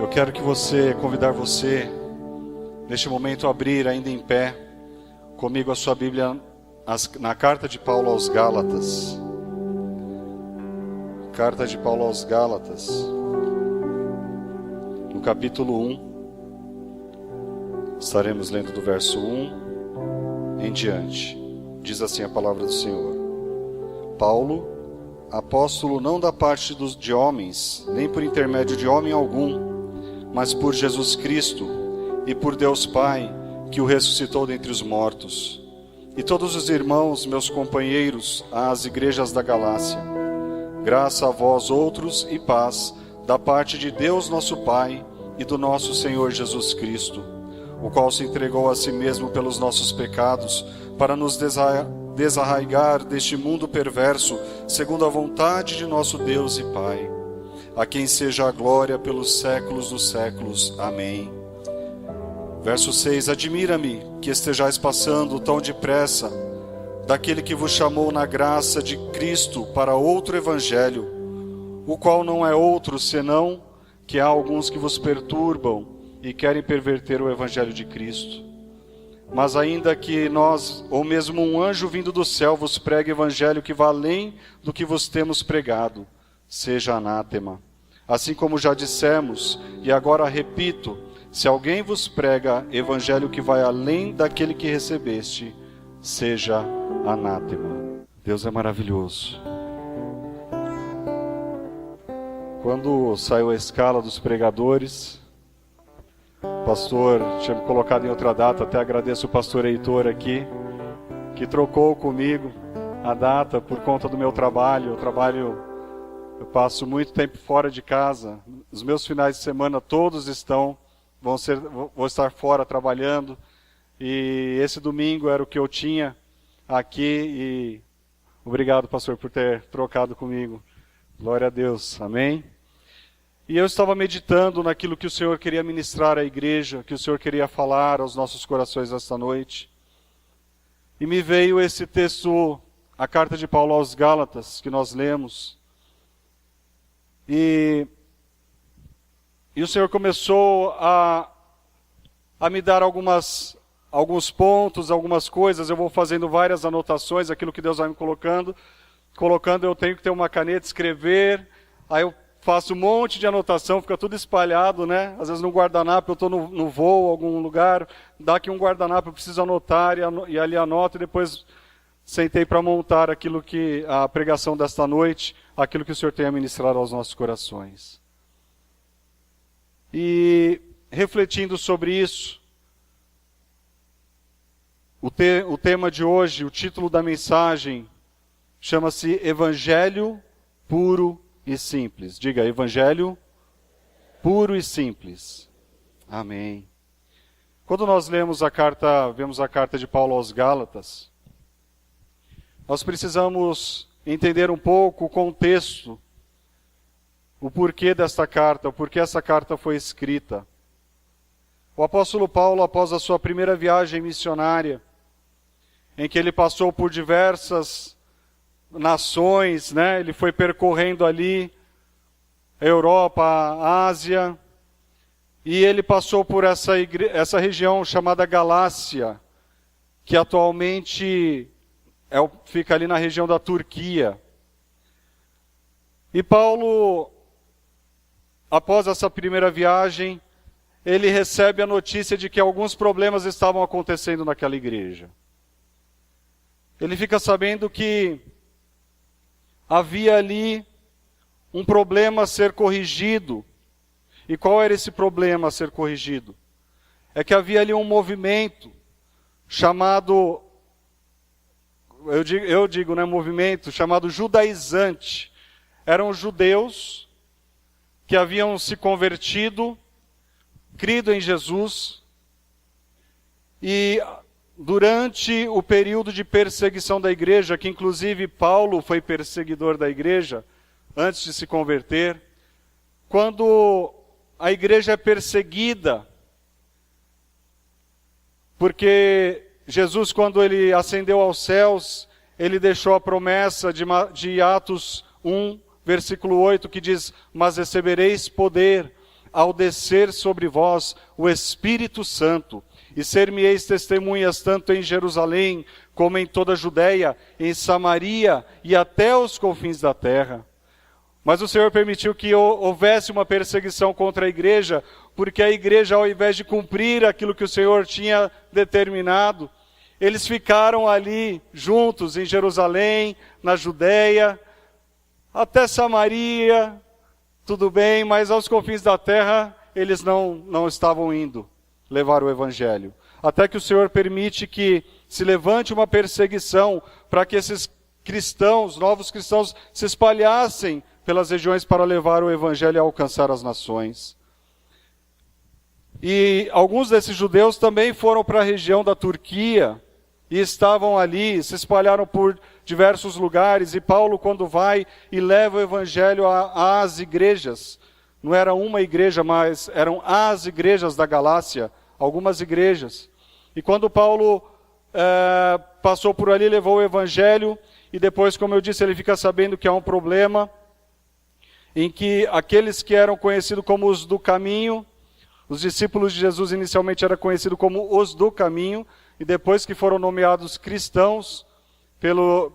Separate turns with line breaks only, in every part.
Eu quero convidar você, neste momento, a abrir ainda em pé, comigo a sua Bíblia, na carta de Paulo aos Gálatas. Carta de Paulo aos Gálatas, no capítulo 1, estaremos lendo do verso 1 em diante. Diz assim a palavra do Senhor: Paulo, apóstolo não da parte de homens, nem por intermédio de homem algum, mas por Jesus Cristo e por Deus Pai, que o ressuscitou dentre os mortos, e todos os irmãos, meus companheiros, às igrejas da Galácia. Graça a vós outros e paz, da parte de Deus nosso Pai e do nosso Senhor Jesus Cristo, o qual se entregou a si mesmo pelos nossos pecados, para nos desarraigar deste mundo perverso, segundo a vontade de nosso Deus e Pai, a quem seja a glória pelos séculos dos séculos. Amém. Verso 6: Admira-me que estejais passando tão depressa daquele que vos chamou na graça de Cristo para outro evangelho, o qual não é outro senão que há alguns que vos perturbam e querem perverter o evangelho de Cristo. Mas ainda que nós, ou mesmo um anjo vindo do céu, vos pregue evangelho que vá além do que vos temos pregado, seja anátema. Assim como já dissemos, e agora repito, se alguém vos prega evangelho que vai além daquele que recebeste, seja anátema. Deus é maravilhoso. Quando saiu a escala dos pregadores, o pastor tinha me colocado em outra data, até agradeço o pastor Heitor aqui, que trocou comigo a data por conta do meu trabalho. Eu passo muito tempo fora de casa, os meus finais de semana todos vou estar fora trabalhando, e esse domingo era o que eu tinha aqui, e obrigado, pastor, por ter trocado comigo. Glória a Deus, amém? E eu estava meditando naquilo que o Senhor queria ministrar à igreja, que o Senhor queria falar aos nossos corações esta noite. E me veio esse texto, a carta de Paulo aos Gálatas, que nós lemos. E o Senhor começou a me dar alguns pontos, algumas coisas. Eu vou fazendo várias anotações, aquilo que Deus vai me colocando, eu tenho que ter uma caneta, escrever, aí eu faço um monte de anotação, fica tudo espalhado, né? Às vezes no guardanapo, eu estou no voo, algum lugar, dá aqui um guardanapo, eu preciso anotar, e ali anoto, e depois sentei para montar a pregação desta noite, aquilo que o Senhor tem a ministrar aos nossos corações. E refletindo sobre isso, o tema de hoje, o título da mensagem, chama-se Evangelho Puro e Simples. Diga, Evangelho Puro e Simples. Amém. Quando nós vemos a carta de Paulo aos Gálatas, nós precisamos entender um pouco o contexto, o porquê desta carta, o porquê essa carta foi escrita. O apóstolo Paulo, após a sua primeira viagem missionária, em que ele passou por diversas nações, né? Ele foi percorrendo ali a Europa, a Ásia, e ele passou por essa região chamada Galácia, que atualmente fica ali na região da Turquia. E Paulo, após essa primeira viagem, ele recebe a notícia de que alguns problemas estavam acontecendo naquela igreja. Ele fica sabendo que havia ali um problema a ser corrigido. E qual era esse problema a ser corrigido? É que havia ali um movimento chamado, movimento chamado judaizante. Eram judeus que haviam se convertido, crido em Jesus, e durante o período de perseguição da igreja, que inclusive Paulo foi perseguidor da igreja, antes de se converter, quando a igreja é perseguida, porque Jesus, quando ele ascendeu aos céus, ele deixou a promessa de Atos 1, versículo 8, que diz: mas recebereis poder ao descer sobre vós o Espírito Santo, e ser-me-eis testemunhas tanto em Jerusalém, como em toda a Judéia, em Samaria e até os confins da terra. Mas o Senhor permitiu que houvesse uma perseguição contra a igreja, porque a igreja, ao invés de cumprir aquilo que o Senhor tinha determinado, eles ficaram ali juntos em Jerusalém, na Judéia, até Samaria, tudo bem, mas aos confins da terra eles não estavam indo levar o evangelho. Até que o Senhor permite que se levante uma perseguição para que esses cristãos, novos cristãos, se espalhassem pelas regiões para levar o evangelho e alcançar as nações. E alguns desses judeus também foram para a região da Turquia e estavam ali, se espalharam por diversos lugares. E Paulo, quando vai e leva o evangelho às igrejas, não era uma igreja, mas eram as igrejas da Galácia, algumas igrejas. E quando Paulo passou por ali, levou o evangelho, e depois, como eu disse, ele fica sabendo que há um problema, em que aqueles que eram conhecidos como os do caminho, os discípulos de Jesus inicialmente eram conhecidos como os do caminho, e depois que foram nomeados cristãos pelos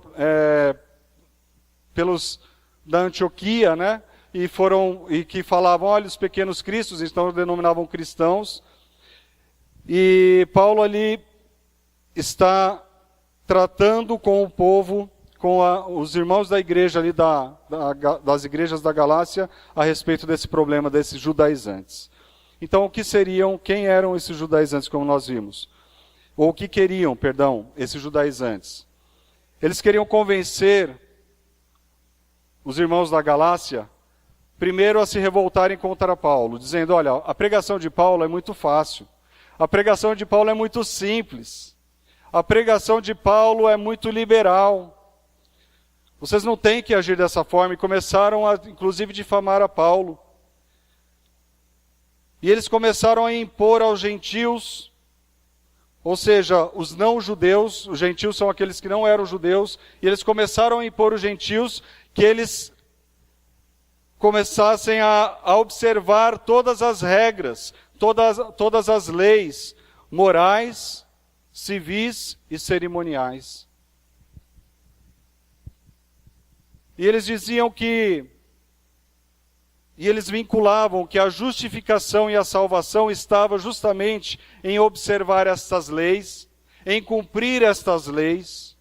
da Antioquia, né? E que falavam, olha, os pequenos cristos, então denominavam cristãos. E Paulo ali está tratando com o povo, com os irmãos da igreja ali das igrejas da Galácia, a respeito desse problema desses judaizantes. Então, quem eram esses judaizantes, como nós vimos? Ou o que queriam, esses judaizantes? Eles queriam convencer os irmãos da Galácia, primeiro a se revoltarem contra Paulo, dizendo, olha, a pregação de Paulo é muito fácil, a pregação de Paulo é muito simples, a pregação de Paulo é muito liberal, vocês não têm que agir dessa forma, e começaram a, inclusive, difamar a Paulo. E eles começaram a impor aos gentios, ou seja, os não-judeus, os gentios são aqueles que não eram judeus, e eles começaram a impor os gentios que eles começassem a observar todas as regras, todas as leis morais, civis e cerimoniais. E eles diziam e eles vinculavam que a justificação e a salvação estava justamente em observar estas leis, em cumprir estas leis,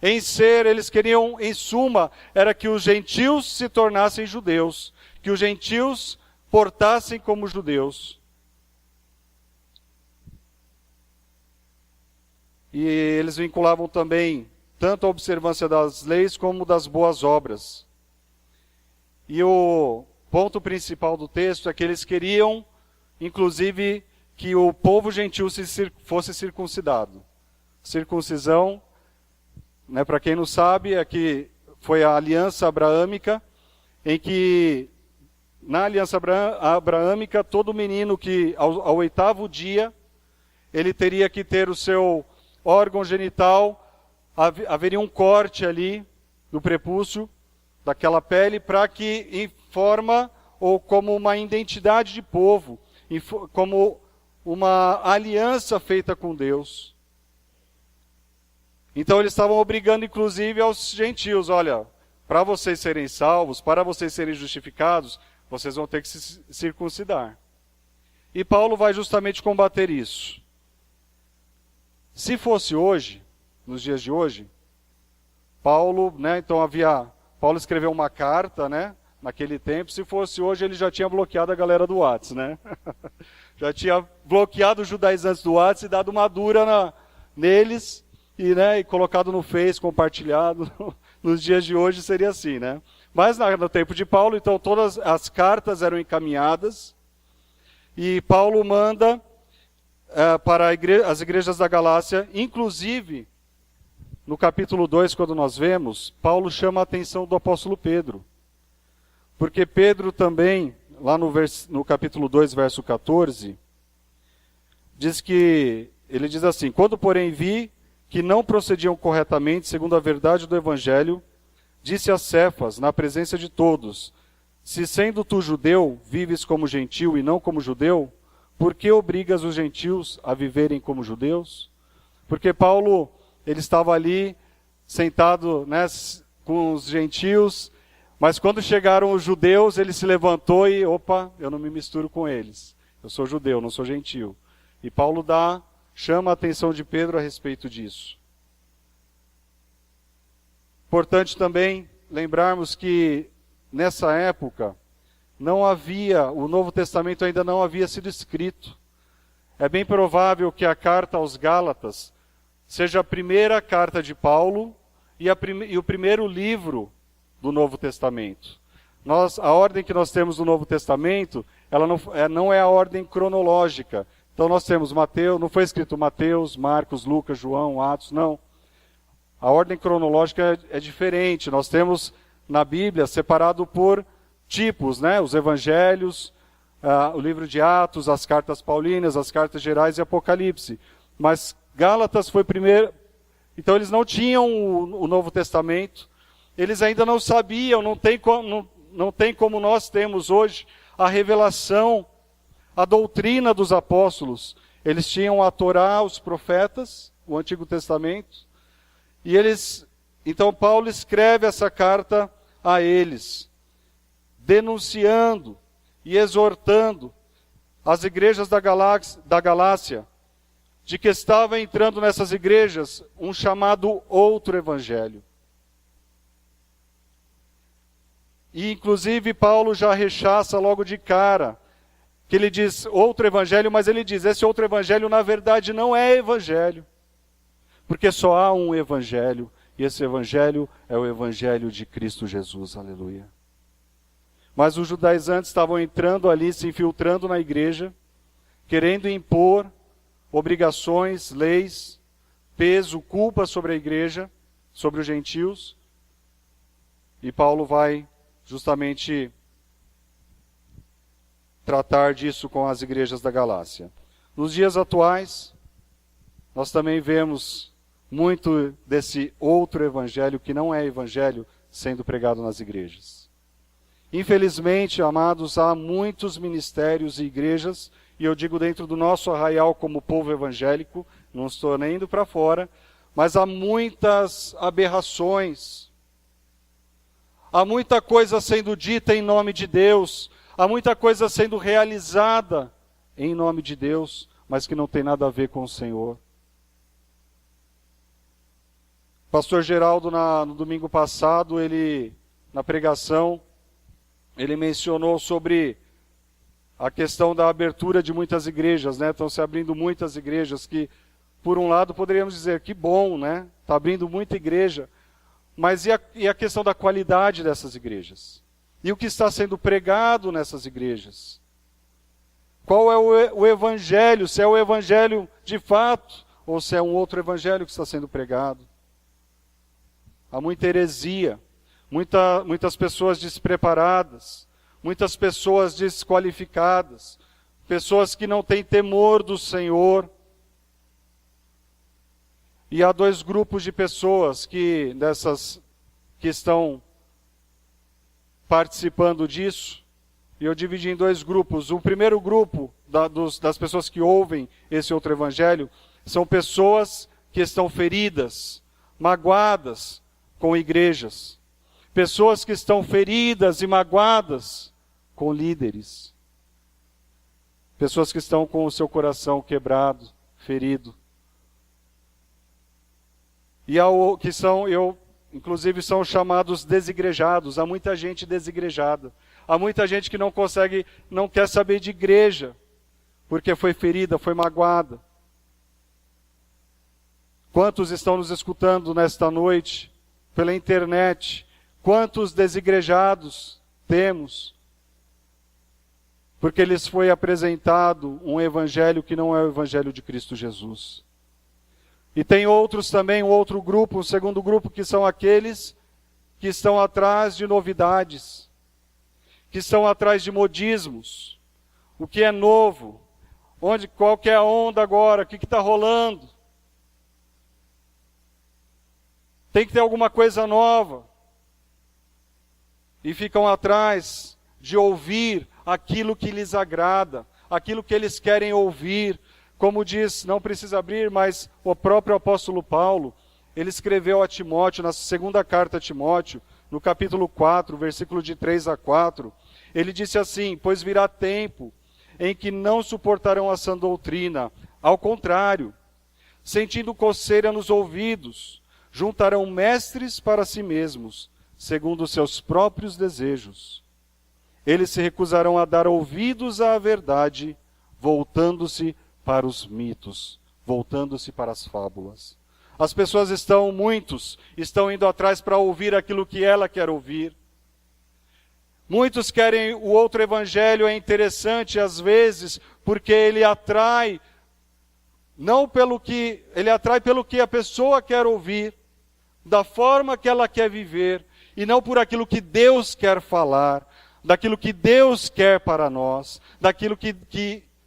eles queriam, em suma, era que os gentios se tornassem judeus, que os gentios portassem como judeus. E eles vinculavam também tanto a observância das leis como das boas obras. E o ponto principal do texto é que eles queriam, inclusive, que o povo gentil fosse circuncidado. Circuncisão, né, para quem não sabe, é que foi a aliança abraâmica, em que, na aliança abraâmica, todo menino que, ao 8º dia, ele teria que ter o seu órgão genital, haveria um corte ali no prepúcio, daquela pele, para que em forma ou como uma identidade de povo, como uma aliança feita com Deus. Então eles estavam obrigando inclusive aos gentios, olha, para vocês serem salvos, para vocês serem justificados, vocês vão ter que se circuncidar. E Paulo vai justamente combater isso. Se fosse hoje, nos dias de hoje, Paulo, né, então Paulo escreveu uma carta, né, naquele tempo. Se fosse hoje, ele já tinha bloqueado a galera do WhatsApp, né? Já tinha bloqueado os judaizantes do WhatsApp e dado uma dura neles e colocado no Face, compartilhado. Nos dias de hoje seria assim, né? Mas no tempo de Paulo, então, todas as cartas eram encaminhadas e Paulo manda para as igrejas da Galácia, inclusive, no capítulo 2, quando nós vemos, Paulo chama a atenção do apóstolo Pedro. Porque Pedro também, lá no capítulo 2, verso 14, ele diz assim, quando porém vi que não procediam corretamente, segundo a verdade do Evangelho, disse a Cefas, na presença de todos, Se sendo tu judeu, vives como gentil e não como judeu, por que obrigas os gentios a viverem como judeus? Porque Paulo, ele estava ali sentado, né, com os gentios, mas quando chegaram os judeus, ele se levantou e, opa, eu não me misturo com eles. Eu sou judeu, não sou gentil. E Paulo chama a atenção de Pedro a respeito disso. Importante também lembrarmos que nessa época o Novo Testamento ainda não havia sido escrito. É bem provável que a carta aos Gálatas seja a primeira carta de Paulo e o primeiro livro do Novo Testamento. A ordem que nós temos no Novo Testamento, ela não é a ordem cronológica. Então nós temos Mateus, não foi escrito Mateus, Marcos, Lucas, João, Atos, não. A ordem cronológica é diferente. Nós temos na Bíblia separado por tipos, né? Os evangelhos, o livro de Atos, as cartas paulinas, as cartas gerais e Apocalipse. Mas Gálatas foi primeiro. Então eles não tinham o Novo Testamento. Eles ainda não sabiam, não tem como nós temos hoje a revelação, a doutrina dos apóstolos. Eles tinham a Torá, os profetas, o Antigo Testamento. Então Paulo escreve essa carta a eles, denunciando e exortando as igrejas da Galácia, de que estava entrando nessas igrejas um chamado outro evangelho. E inclusive Paulo já rechaça logo de cara, que ele diz outro evangelho, mas ele diz, esse outro evangelho na verdade não é evangelho. Porque só há um evangelho, e esse evangelho é o evangelho de Cristo Jesus, aleluia. Mas os judaizantes estavam entrando ali, se infiltrando na igreja, querendo impor obrigações, leis, peso, culpa sobre a igreja, sobre os gentios. E Paulo vai justamente tratar disso com as igrejas da Galácia. Nos dias atuais, nós também vemos muito desse outro evangelho, que não é evangelho, sendo pregado nas igrejas. Infelizmente, amados, há muitos ministérios e igrejas, e eu digo dentro do nosso arraial como povo evangélico, não estou nem indo para fora, mas há muitas aberrações, há muita coisa sendo dita em nome de Deus, há muita coisa sendo realizada em nome de Deus, mas que não tem nada a ver com o Senhor. Pastor Geraldo, no domingo passado, na pregação, ele mencionou sobre a questão da abertura de muitas igrejas, né? Estão se abrindo muitas igrejas que, por um lado, poderíamos dizer que bom, né? Está abrindo muita igreja. Mas e a questão da qualidade dessas igrejas? E o que está sendo pregado nessas igrejas? Qual é o evangelho? Se é o evangelho de fato, ou se é um outro evangelho que está sendo pregado? Há muita heresia, muitas pessoas despreparadas, muitas pessoas desqualificadas, pessoas que não têm temor do Senhor. E há dois grupos de pessoas que estão participando disso, e eu dividi em dois grupos. O primeiro grupo das pessoas que ouvem esse outro evangelho são pessoas que estão feridas, magoadas com igrejas. Pessoas que estão feridas e magoadas com líderes. Pessoas que estão com o seu coração quebrado, ferido. E inclusive são chamados desigrejados. Há muita gente desigrejada. Há muita gente que não quer saber de igreja, porque foi ferida, foi magoada. Quantos estão nos escutando nesta noite, pela internet? Quantos desigrejados temos? Porque lhes foi apresentado um evangelho que não é o evangelho de Cristo Jesus. E tem outros também, um outro grupo, um segundo grupo, que são aqueles que estão atrás de novidades, que estão atrás de modismos. O que é novo? Qual que é a onda agora? O que está rolando? Tem que ter alguma coisa nova. E ficam atrás de ouvir aquilo que lhes agrada, aquilo que eles querem ouvir. Como diz, não precisa abrir, mas o próprio apóstolo Paulo, ele escreveu a Timóteo, na segunda carta a Timóteo, no capítulo 4, versículo de 3 a 4, ele disse assim: pois virá tempo em que não suportarão a sã doutrina, ao contrário, sentindo coceira nos ouvidos, juntarão mestres para si mesmos, segundo os seus próprios desejos. Eles se recusarão a dar ouvidos à verdade, voltando-se para os mitos, voltando-se para as fábulas. As pessoas muitos estão indo atrás para ouvir aquilo que ela quer ouvir. Muitos querem o outro evangelho, é interessante às vezes, porque ele atrai, ele atrai pelo que a pessoa quer ouvir, da forma que ela quer viver, e não por aquilo que Deus quer falar, daquilo que Deus quer para nós, daquilo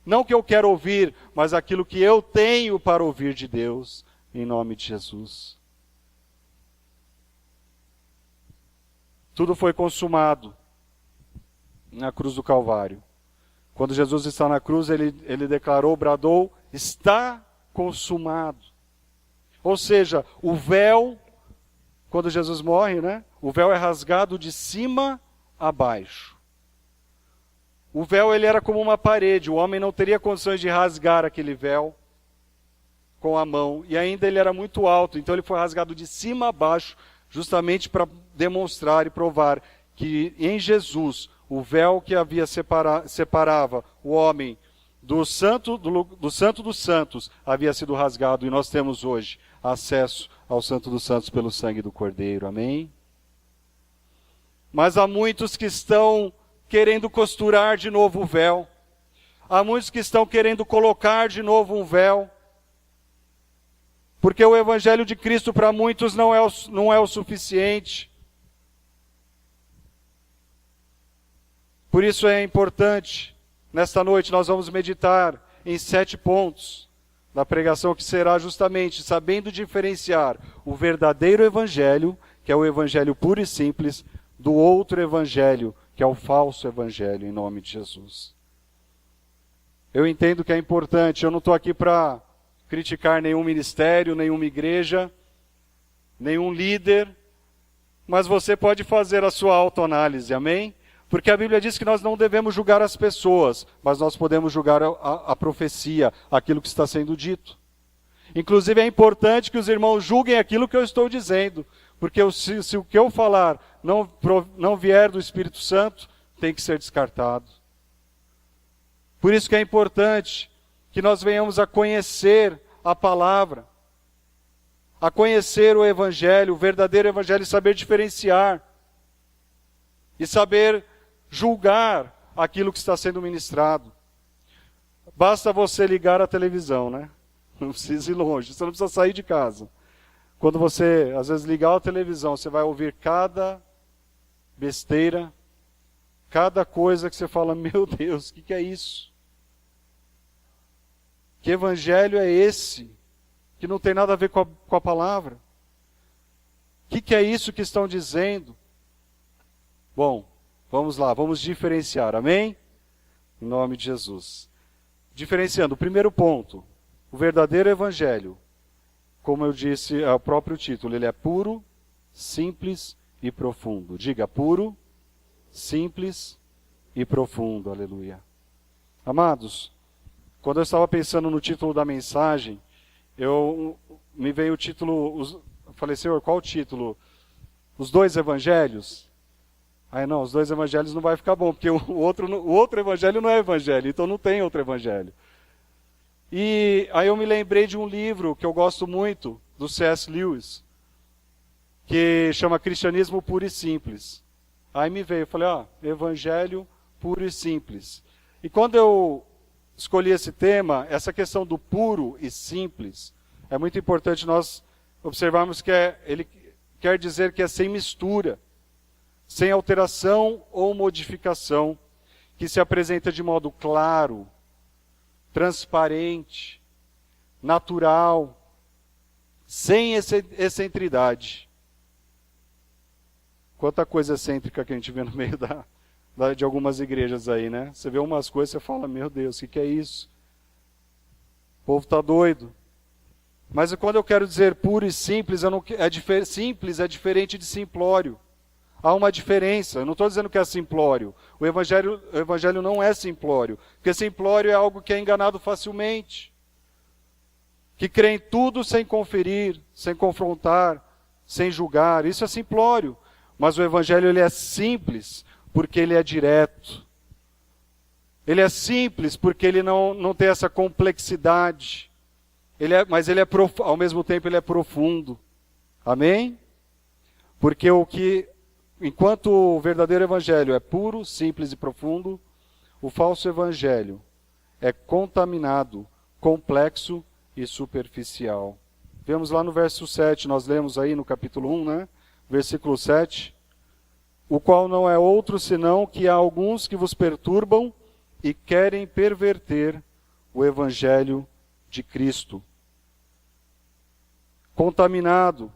não que eu quero ouvir, mas aquilo que eu tenho para ouvir de Deus, em nome de Jesus. Tudo foi consumado na cruz do Calvário. Quando Jesus está na cruz, ele declarou, bradou, está consumado. Ou seja, o véu, quando Jesus morre, né? O véu é rasgado de cima a baixo. O véu ele era como uma parede, o homem não teria condições de rasgar aquele véu com a mão, e ainda ele era muito alto, então ele foi rasgado de cima a baixo, justamente para demonstrar e provar que em Jesus, o véu que separava o homem do santo dos santos havia sido rasgado, e nós temos hoje acesso ao Santo dos Santos pelo sangue do Cordeiro, amém? Mas há muitos que estão querendo costurar de novo o véu, há muitos que estão querendo colocar de novo um véu, porque o Evangelho de Cristo para muitos não é o suficiente. Por isso é importante, nesta noite nós vamos meditar em 7 pontos da pregação, que será justamente sabendo diferenciar o verdadeiro Evangelho, que é o Evangelho puro e simples, do outro Evangelho, que é o falso Evangelho, em nome de Jesus. Eu entendo que é importante, eu não estou aqui para criticar nenhum ministério, nenhuma igreja, nenhum líder, mas você pode fazer a sua autoanálise, amém? Porque a Bíblia diz que nós não devemos julgar as pessoas, mas nós podemos julgar a profecia, aquilo que está sendo dito. Inclusive é importante que os irmãos julguem aquilo que eu estou dizendo, porque se o que eu falar não vier do Espírito Santo, tem que ser descartado. Por isso que é importante que nós venhamos a conhecer a palavra, a conhecer o Evangelho, o verdadeiro Evangelho, e saber diferenciar, e saber julgar aquilo que está sendo ministrado. Basta você ligar a televisão, né? Não precisa ir longe, você não precisa sair de casa. Quando você, às vezes, ligar a televisão, você vai ouvir cada besteira, cada coisa que você fala, meu Deus, o que é isso? Que evangelho é esse? Que não tem nada a ver com a palavra? O que é isso que estão dizendo? Bom, vamos lá, vamos diferenciar, amém? Em nome de Jesus. Diferenciando, o primeiro ponto, o verdadeiro evangelho, como eu disse, é o próprio título, ele é puro, simples e profundo. Diga, puro, simples e profundo, aleluia. Amados, quando eu estava pensando no título da mensagem, me veio o título, eu falei, Senhor, qual o título? Os dois evangelhos? Aí não, os dois evangelhos não vai ficar bom, porque o outro evangelho não é evangelho, então não tem outro evangelho. E aí eu me lembrei de um livro que eu gosto muito, do C.S. Lewis, que chama Cristianismo Puro e Simples. Aí me veio, eu falei, Evangelho Puro e Simples. E quando eu escolhi esse tema, essa questão do puro e simples, é muito importante nós observarmos que ele quer dizer que é sem mistura, sem alteração ou modificação, que se apresenta de modo claro, transparente, natural, sem excentridade. Quanta coisa excêntrica que a gente vê no meio de algumas igrejas aí, né? Você vê umas coisas e você fala, meu Deus, o que é isso? O povo está doido. Mas quando eu quero dizer puro e simples, simples é diferente de simplório. Há uma diferença. Eu não estou dizendo que é simplório. O evangelho não é simplório. Porque simplório é algo que é enganado facilmente. Que crê em tudo sem conferir, sem confrontar, sem julgar. Isso é simplório. Mas o evangelho ele é simples porque ele é direto. Ele é simples porque ele não tem essa complexidade. Mas ele ao mesmo tempo ele é profundo. Amém? Porque enquanto o verdadeiro evangelho é puro, simples e profundo, o falso evangelho é contaminado, complexo e superficial. Vemos lá no verso 7, nós lemos aí no capítulo 1, né? Versículo 7. O qual não é outro senão que há alguns que vos perturbam e querem perverter o evangelho de Cristo. Contaminado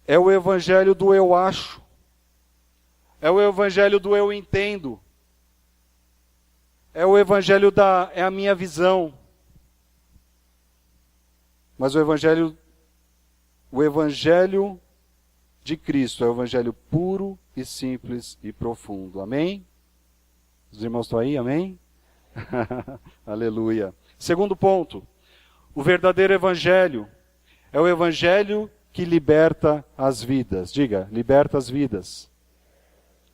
é o evangelho do eu acho. É o evangelho do eu entendo. É o evangelho é a minha visão. Mas o evangelho de Cristo é o evangelho puro e simples e profundo. Amém? Os irmãos estão aí? Amém? Aleluia. Segundo ponto. O verdadeiro evangelho é o evangelho que liberta as vidas. Diga, liberta as vidas.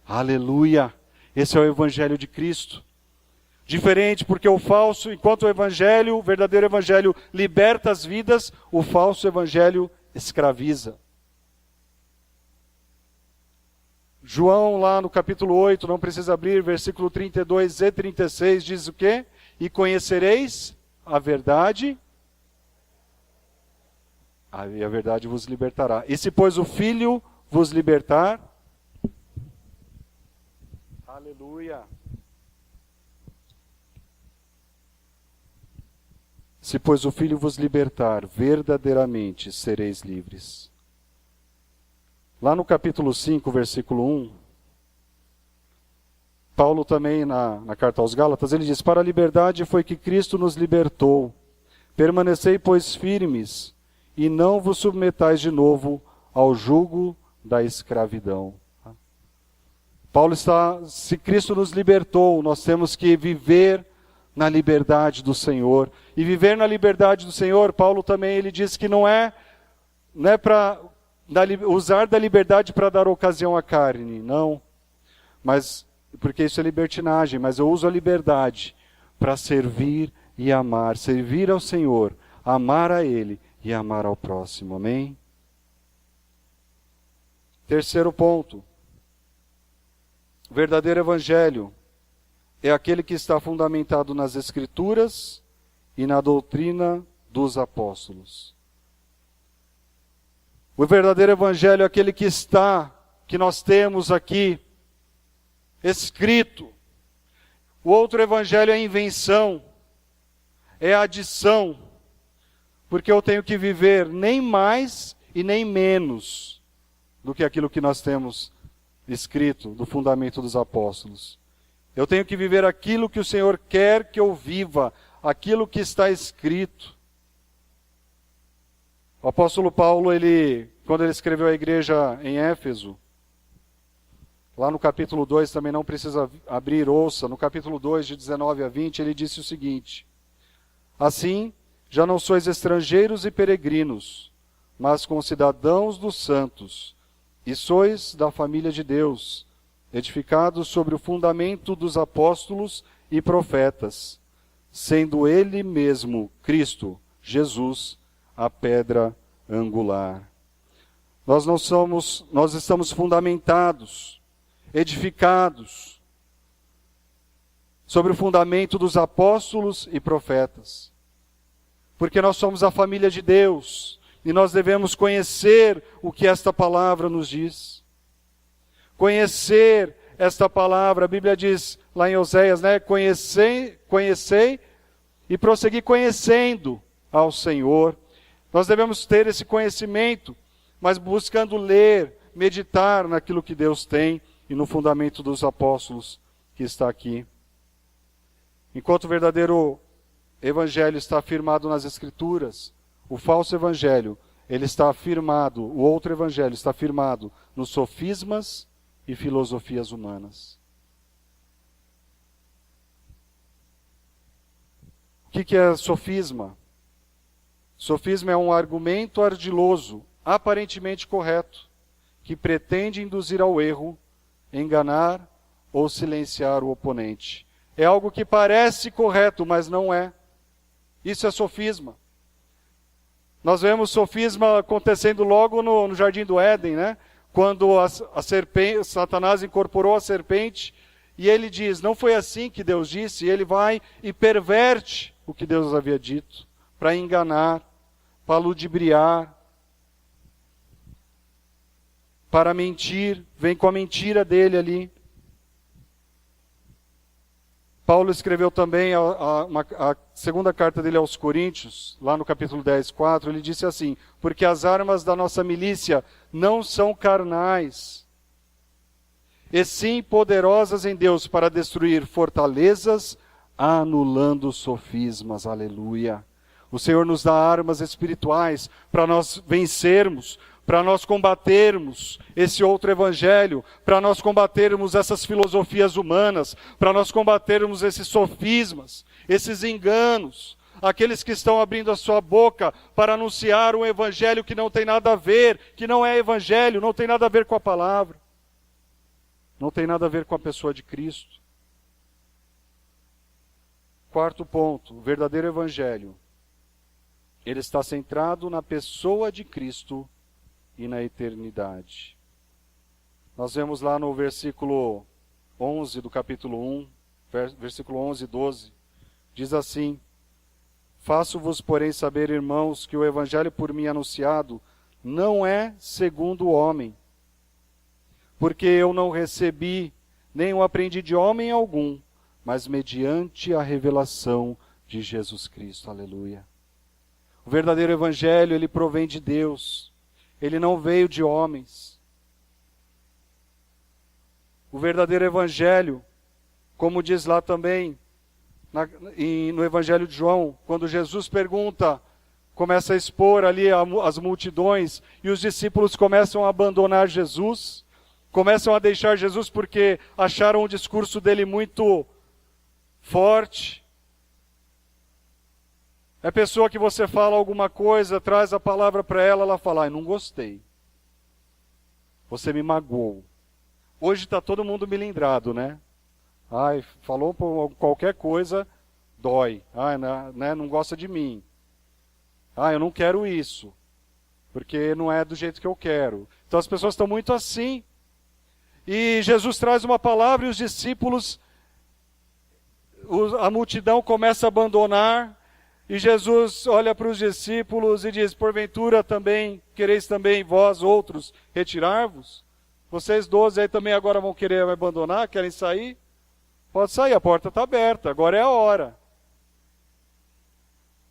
Aleluia! Esse é o evangelho de Cristo. Diferente, porque o falso, enquanto o verdadeiro evangelho liberta as vidas, o falso evangelho escraviza. João, lá no capítulo 8, não precisa abrir, versículo 32 e 36, diz o quê? E conhecereis a verdade, e a verdade vos libertará. E se, pois, o Filho vos libertar, aleluia. Se, pois, o Filho vos libertar, verdadeiramente sereis livres. Lá no capítulo 5, versículo 1, Paulo também, na carta aos Gálatas, ele diz, para a liberdade foi que Cristo nos libertou. Permanecei, pois, firmes, e não vos submetais de novo ao jugo da escravidão. Se Cristo nos libertou, nós temos que viver na liberdade do Senhor. E viver na liberdade do Senhor, Paulo também ele diz que não é para usar da liberdade para dar ocasião à carne, não. Mas, porque isso é libertinagem, mas eu uso a liberdade para servir e amar. Servir ao Senhor, amar a Ele e amar ao próximo. Amém? Terceiro ponto. O verdadeiro evangelho é aquele que está fundamentado nas Escrituras e na doutrina dos apóstolos. O verdadeiro evangelho é aquele que nós temos aqui, escrito. O outro evangelho é invenção, é adição, porque eu tenho que viver nem mais e nem menos do que aquilo que nós temos escrito do fundamento dos apóstolos. Eu tenho que viver aquilo que o Senhor quer que eu viva, aquilo que está escrito. O apóstolo Paulo, quando ele escreveu a igreja em Éfeso, lá no capítulo 2, também não precisa abrir, ouça, no capítulo 2, de 19 a 20, ele disse o seguinte: assim, já não sois estrangeiros e peregrinos, mas concidadãos dos santos, e sois da família de Deus, edificados sobre o fundamento dos apóstolos e profetas, sendo Ele mesmo, Cristo, Jesus, a pedra angular. Nós estamos fundamentados, edificados, sobre o fundamento dos apóstolos e profetas. Porque nós somos a família de Deus, e nós devemos conhecer o que esta palavra nos diz. Conhecer esta palavra, a Bíblia diz lá em Oséias, né? Conhecei e prosseguir conhecendo ao Senhor. Nós devemos ter esse conhecimento, mas buscando ler, meditar naquilo que Deus tem e no fundamento dos apóstolos que está aqui. Enquanto o verdadeiro evangelho está afirmado nas Escrituras, o falso evangelho, ele está afirmado, o outro evangelho está afirmado nos sofismas e filosofias humanas. O que é sofisma? Sofisma é um argumento ardiloso, aparentemente correto, que pretende induzir ao erro, enganar ou silenciar o oponente. É algo que parece correto, mas não é. Isso é sofisma. Nós vemos sofisma acontecendo logo no Jardim do Éden, né? Quando a serpente, Satanás incorporou a serpente, e ele diz, não foi assim que Deus disse, e ele vai e perverte o que Deus havia dito, para enganar, para ludibriar, para mentir, vem com a mentira dele ali. Paulo escreveu também a segunda carta dele aos Coríntios, lá no capítulo 10, 4, ele disse assim, porque as armas da nossa milícia não são carnais, e sim poderosas em Deus para destruir fortalezas, anulando sofismas, aleluia. O Senhor nos dá armas espirituais para nós vencermos, para nós combatermos esse outro evangelho, para nós combatermos essas filosofias humanas, para nós combatermos esses sofismas, esses enganos, aqueles que estão abrindo a sua boca para anunciar um evangelho que não tem nada a ver, que não é evangelho, não tem nada a ver com a palavra, não tem nada a ver com a pessoa de Cristo. Quarto ponto, o verdadeiro evangelho, ele está centrado na pessoa de Cristo e na eternidade. Nós vemos lá no versículo 11 do capítulo 1, versículo 11 e 12, diz assim, faço-vos, porém, saber, irmãos, que o evangelho por mim anunciado não é segundo o homem, porque eu não recebi, nem o aprendi de homem algum, mas mediante a revelação de Jesus Cristo. Aleluia. O verdadeiro evangelho, ele provém de Deus. Ele não veio de homens. O verdadeiro evangelho, como diz lá também, no evangelho de João, quando Jesus pergunta, começa a expor ali as multidões, e os discípulos começam a abandonar Jesus, começam a deixar Jesus porque acharam o discurso dele muito forte. É pessoa que você fala alguma coisa, traz a palavra para ela, ela fala, ai, não gostei. Você me magoou. Hoje está todo mundo melindrado, né? Ai, falou qualquer coisa, dói. Ai, né, não gosta de mim. Ah, eu não quero isso, porque não é do jeito que eu quero. Então as pessoas estão muito assim. E Jesus traz uma palavra e os discípulos, a multidão começa a abandonar. E Jesus olha para os discípulos e diz, porventura também, quereis também vós outros retirar-vos? Vocês 12 aí também agora vão querer me abandonar, querem sair? Pode sair, a porta está aberta, agora é a hora.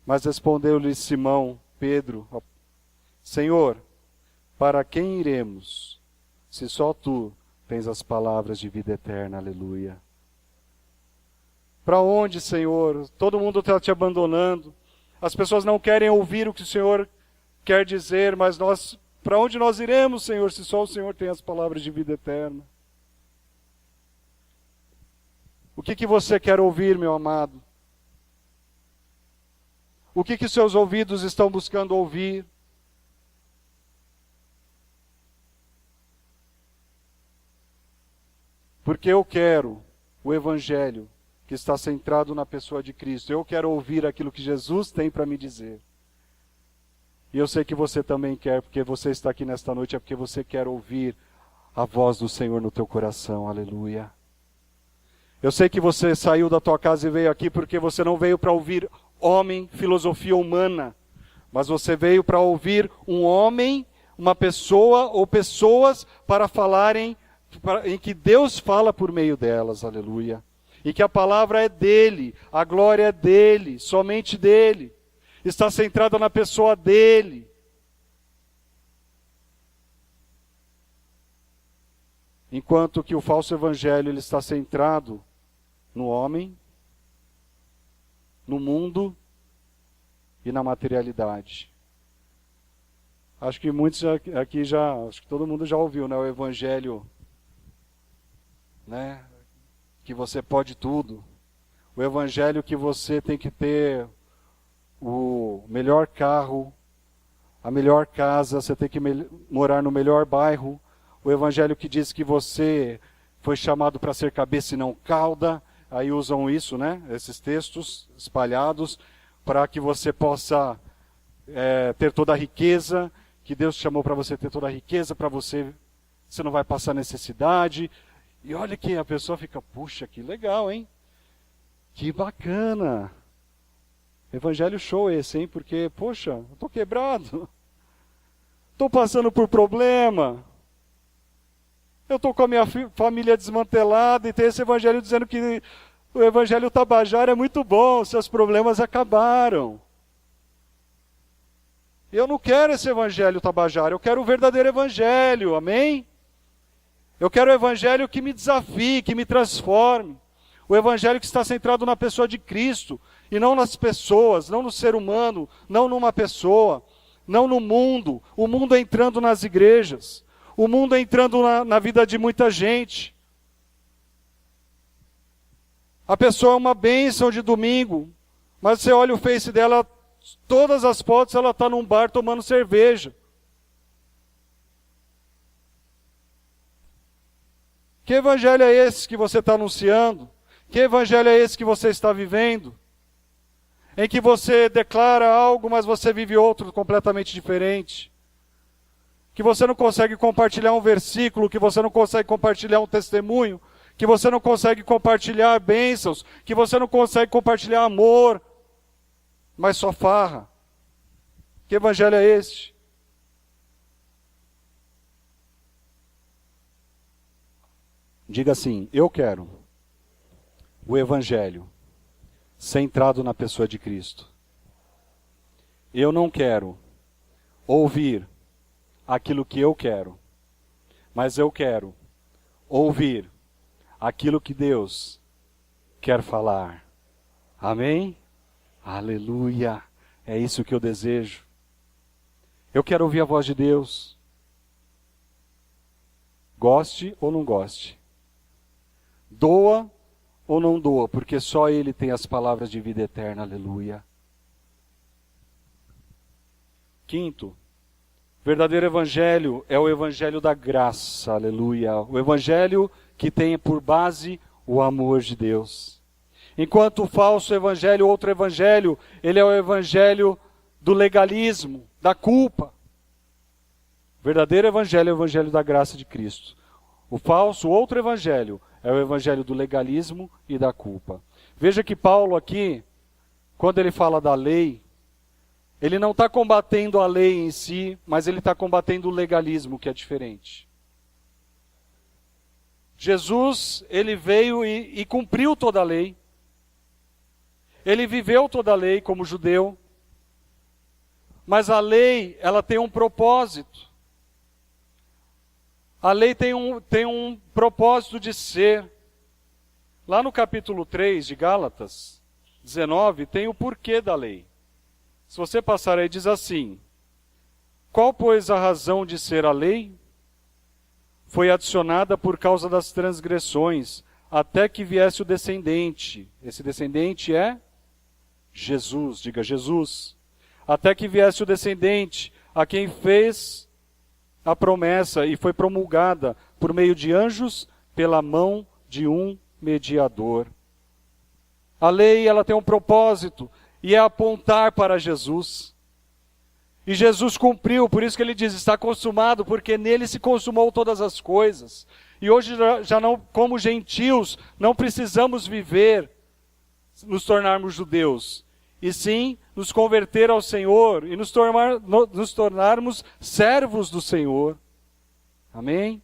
Mas respondeu-lhe Simão, Pedro, Senhor, para quem iremos, se só tu tens as palavras de vida eterna, aleluia. Para onde, Senhor? Todo mundo está te abandonando. As pessoas não querem ouvir o que o Senhor quer dizer, mas para onde nós iremos, Senhor, se só o Senhor tem as palavras de vida eterna? O que você quer ouvir, meu amado? O que seus ouvidos estão buscando ouvir? Porque eu quero o Evangelho que está centrado na pessoa de Cristo. Eu quero ouvir aquilo que Jesus tem para me dizer. E eu sei que você também quer, porque você está aqui nesta noite, é porque você quer ouvir a voz do Senhor no teu coração. Aleluia. Eu sei que você saiu da tua casa e veio aqui porque você não veio para ouvir homem, filosofia humana, mas você veio para ouvir um homem, uma pessoa ou pessoas para falarem, em que Deus fala por meio delas. Aleluia. E que a palavra é dele, a glória é dele, somente dele. Está centrada na pessoa dele. Enquanto que o falso evangelho ele está centrado no homem, no mundo e na materialidade. Acho que muitos aqui acho que todo mundo já ouviu, né, o evangelho, né, que você pode tudo. O evangelho que você tem que ter o melhor carro, a melhor casa, você tem que morar no melhor bairro. O evangelho que diz que você foi chamado para ser cabeça e não cauda. Aí usam isso, né? Esses textos espalhados para que você possa ter toda a riqueza, que Deus te chamou para você ter toda a riqueza, para você não vai passar necessidade. E olha que a pessoa fica, puxa, que legal, hein? Que bacana. Evangelho show esse, hein? Porque, poxa, eu estou quebrado. Estou passando por problema. Eu estou com a minha família desmantelada e tem esse evangelho dizendo que o evangelho tabajara é muito bom, seus problemas acabaram. Eu não quero esse evangelho tabajara, eu quero o verdadeiro evangelho, amém? Eu quero o evangelho que me desafie, que me transforme. O evangelho que está centrado na pessoa de Cristo, e não nas pessoas, não no ser humano, não numa pessoa, não no mundo. O mundo entrando nas igrejas, o mundo entrando na vida de muita gente. A pessoa é uma bênção de domingo, mas você olha o Face dela, todas as fotos ela está num bar tomando cerveja. Que evangelho é esse que você está anunciando? Que evangelho é esse que você está vivendo? Em que você declara algo, mas você vive outro completamente diferente. Que você não consegue compartilhar um versículo, que você não consegue compartilhar um testemunho, que você não consegue compartilhar bênçãos, que você não consegue compartilhar amor, mas só farra. Que evangelho é este? Diga assim, eu quero o evangelho centrado na pessoa de Cristo. Eu não quero ouvir aquilo que eu quero, mas eu quero ouvir aquilo que Deus quer falar. Amém? Aleluia! É isso que eu desejo. Eu quero ouvir a voz de Deus. Goste ou não goste. Doa ou não doa, porque só Ele tem as palavras de vida eterna. Aleluia. Quinto, verdadeiro evangelho é o evangelho da graça. Aleluia. O evangelho que tem por base o amor de Deus. Enquanto o falso evangelho, outro evangelho, ele é o evangelho do legalismo, da culpa. O verdadeiro evangelho é o evangelho da graça de Cristo. O falso, outro evangelho, é o evangelho do legalismo e da culpa. Veja que Paulo aqui, quando ele fala da lei, ele não está combatendo a lei em si, mas ele está combatendo o legalismo, que é diferente. Jesus, ele veio e cumpriu toda a lei. Ele viveu toda a lei como judeu. Mas a lei, ela tem um propósito. A lei tem um propósito de ser. Lá no capítulo 3 de Gálatas 19, tem o porquê da lei. Se você passar aí, diz assim: qual, pois, a razão de ser a lei? Foi adicionada por causa das transgressões, até que viesse o descendente. Esse descendente é Jesus, diga Jesus. Até que viesse o descendente, a quem fez a promessa e foi promulgada por meio de anjos pela mão de um mediador. A lei, ela tem um propósito, e é apontar para Jesus. E Jesus cumpriu, por isso que ele diz, está consumado, porque nele se consumou todas as coisas. E hoje já não, como gentios, não precisamos viver, nos tornarmos judeus, e sim nos converter ao Senhor e nos tornarmos servos do Senhor. Amém?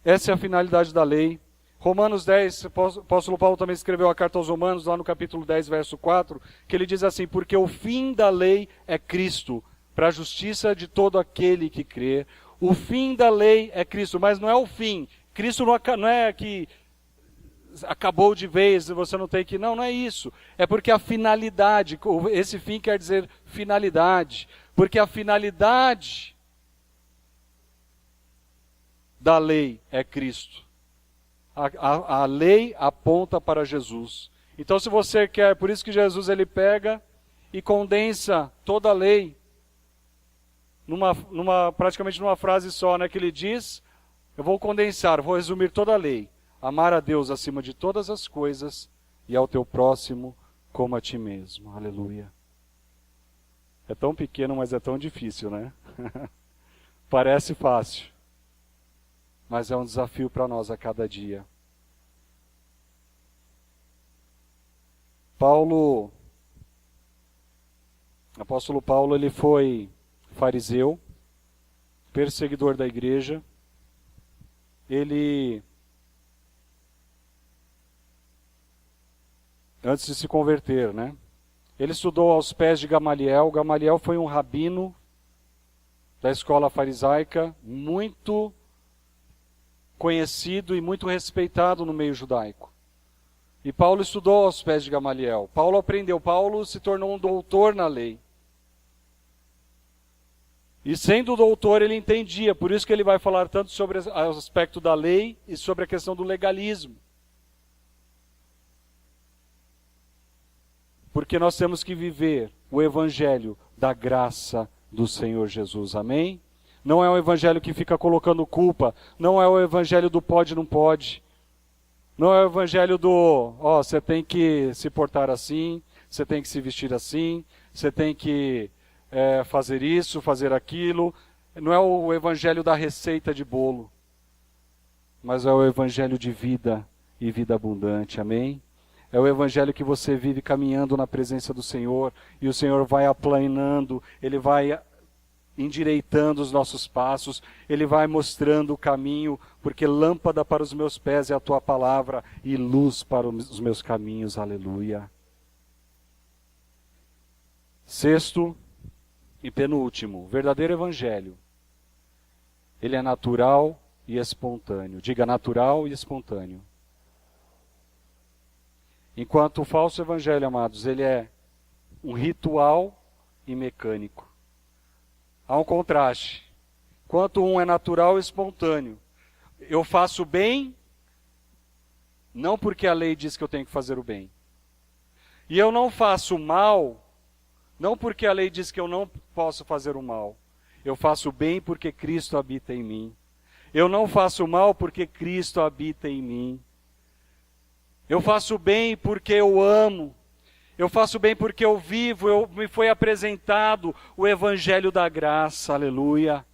Essa é a finalidade da lei. Romanos 10, o apóstolo Paulo também escreveu a carta aos Romanos, lá no capítulo 10, verso 4, que ele diz assim: porque o fim da lei é Cristo, para a justiça de todo aquele que crê. O fim da lei é Cristo, mas não é o fim. Cristo não é que acabou de vez, você não tem que... Não é isso. É porque a finalidade, esse fim quer dizer finalidade. Porque a finalidade da lei é Cristo. A lei aponta para Jesus. Então se você quer, por isso que Jesus ele pega e condensa toda a lei praticamente numa frase só, né, que ele diz, eu vou condensar, vou resumir toda a lei. Amar a Deus acima de todas as coisas e ao teu próximo como a ti mesmo. Aleluia. É tão pequeno, mas é tão difícil, né? Parece fácil, mas é um desafio para nós a cada dia. Apóstolo Paulo, ele foi fariseu, perseguidor da igreja. Ele, antes de se converter, né? Ele estudou aos pés de Gamaliel. Gamaliel foi um rabino da escola farisaica, muito conhecido e muito respeitado no meio judaico. E Paulo estudou aos pés de Gamaliel. Paulo aprendeu, Paulo se tornou um doutor na lei. E sendo doutor, ele entendia, por isso que ele vai falar tanto sobre o aspecto da lei e sobre a questão do legalismo. Porque nós temos que viver o evangelho da graça do Senhor Jesus, amém? Não é um evangelho que fica colocando culpa, não é o evangelho do pode, não pode. Não é o evangelho do, você tem que se portar assim, você tem que se vestir assim, você tem que fazer isso, fazer aquilo. Não é o evangelho da receita de bolo, mas é o evangelho de vida e vida abundante, amém? É o evangelho que você vive caminhando na presença do Senhor, e o Senhor vai aplanando, Ele vai endireitando os nossos passos, Ele vai mostrando o caminho, porque lâmpada para os meus pés é a Tua palavra, e luz para os meus caminhos, aleluia. Sexto e penúltimo, o verdadeiro evangelho. Ele é natural e espontâneo. Diga natural e espontâneo. Enquanto o falso evangelho, amados, ele é um ritual e mecânico. Há um contraste. Enquanto um é natural e espontâneo. Eu faço bem, não porque a lei diz que eu tenho que fazer o bem. E eu não faço mal, não porque a lei diz que eu não posso fazer o mal. Eu faço bem porque Cristo habita em mim. Eu não faço mal porque Cristo habita em mim. Eu faço bem porque eu amo. Eu faço bem porque eu vivo, me foi apresentado o evangelho da graça, aleluia.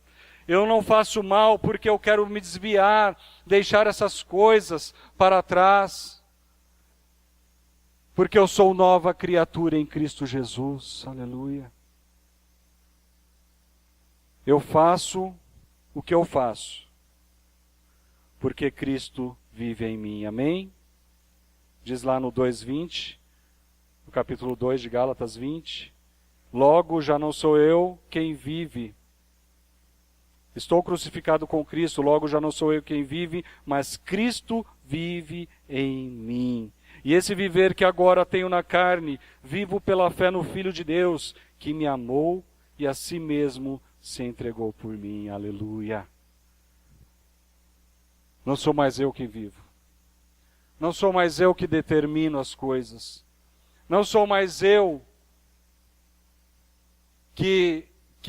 Eu não faço mal porque eu quero me desviar, deixar essas coisas para trás. Porque eu sou nova criatura em Cristo Jesus, aleluia. Eu faço o que eu faço, porque Cristo vive em mim, amém? Diz lá no 2:20, no capítulo 2 de Gálatas 20, logo já não sou eu quem vive. Estou crucificado com Cristo, logo já não sou eu quem vive, mas Cristo vive em mim. E esse viver que agora tenho na carne, vivo pela fé no Filho de Deus, que me amou e a si mesmo se entregou por mim. Aleluia. Não sou mais eu quem vivo. Não sou mais eu que determino as coisas. Não sou mais eu que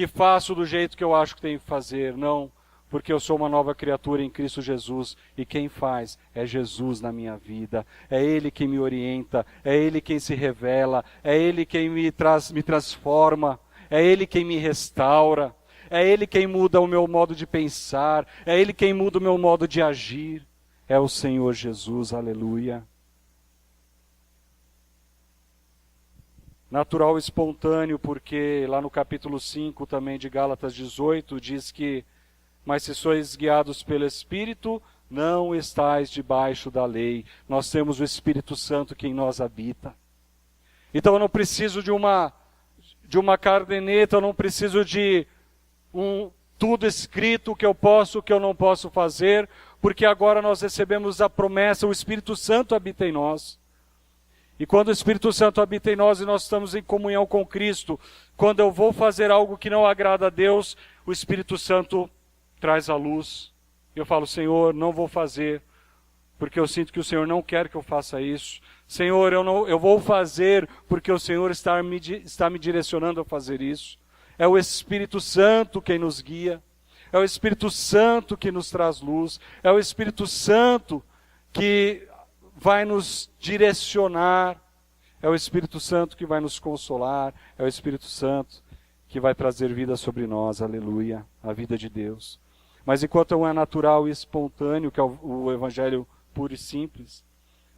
faço do jeito que eu acho que tenho que fazer. Não, porque eu sou uma nova criatura em Cristo Jesus. E quem faz é Jesus na minha vida. É Ele quem me orienta. É Ele quem se revela. É Ele quem me transforma. É Ele quem me restaura. É Ele quem muda o meu modo de pensar. É Ele quem muda o meu modo de agir. É o Senhor Jesus, aleluia. Natural espontâneo, porque lá no capítulo 5 também de Gálatas 18, diz que, mas se sois guiados pelo Espírito, não estais debaixo da lei. Nós temos o Espírito Santo que em nós habita. Então eu não preciso de uma caderneta, eu não preciso de
tudo escrito, o que eu posso, o que eu não posso fazer, porque agora nós recebemos a promessa, o Espírito Santo habita em nós. E quando o Espírito Santo habita em nós e nós estamos em comunhão com Cristo, quando eu vou fazer algo que não agrada a Deus, o Espírito Santo traz a luz. Eu falo, Senhor, não vou fazer, porque eu sinto que o Senhor não quer que eu faça isso. Senhor, eu vou fazer porque o Senhor está me direcionando a fazer isso. É o Espírito Santo quem nos guia. É o Espírito Santo que nos traz luz. É o Espírito Santo que vai nos direcionar. É o Espírito Santo que vai nos consolar. É o Espírito Santo que vai trazer vida sobre nós. Aleluia. A vida de Deus. Mas enquanto um é natural e espontâneo, que é o Evangelho puro e simples,